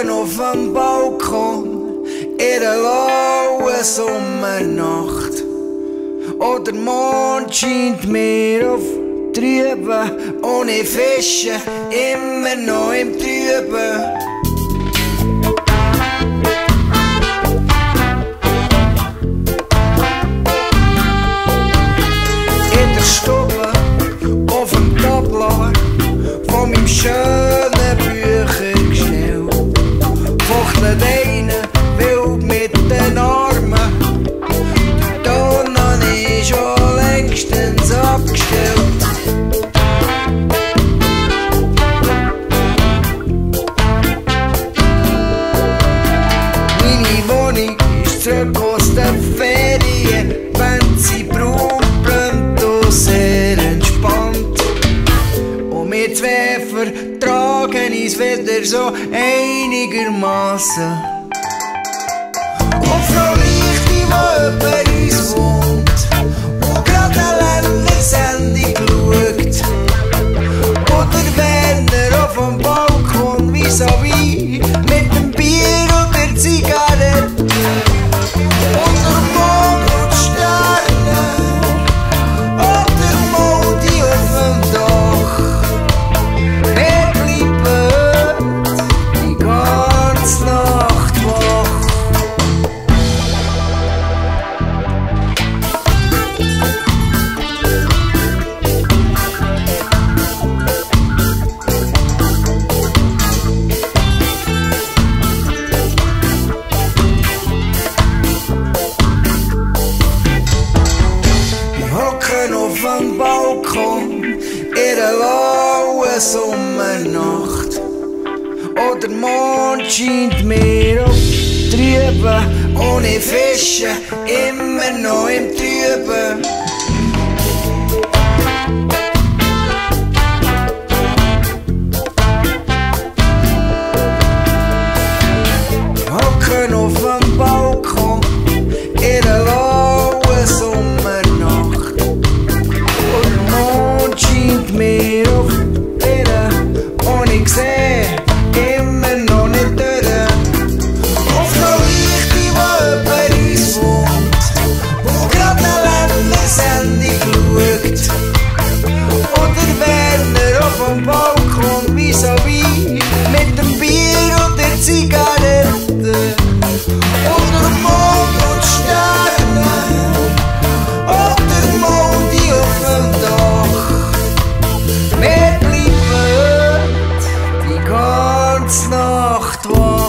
hocken auf dem Balkon in der lauen Sommernacht. Und der Mond scheint mir auf trüben, ohne Fische, immer noch im Trüben. In der Stube, auf dem Tablar von meinem schönen Büchergestell fuchtelt einer wild mit den Armen. Die Tonne ist schon längstens abgestellt. Meine Wohnung ist zurück aus den Ferien, wenn sie braun brennt und sehr entspannt. Und wir zwei vertragen uns wieder so einigermaßen. Und Frau Lichti, die über uns wohnt und grad eine Ländersendung schaut. Und der Werner auf dem Balkon vis-à-vis mit dem Bier und der Zigarette. Und der Mond und die Sterne und der Modi auf dem Dach. Wir bleiben die ganze Nacht wach. Auf dem Balkon in der lauen Sommernacht. Und der Mond scheint mir auf trüben, ohne Fische, immer noch im Trüben. Hocken auf dem Balkon in der lauen Sommernacht. Scheint mir auf Bilder und ich seh immer noch nicht durch. Auf Frau Lichti, die über uns wohnt und grad eine Ländersendung schaut. Und der Werner auf dem Balkon vis-à-vis mit dem Bier und der Zigarette. Und der Mond und die Sterne und der Modi auf dem Dach. Wir bleiben die ganze Nacht wach.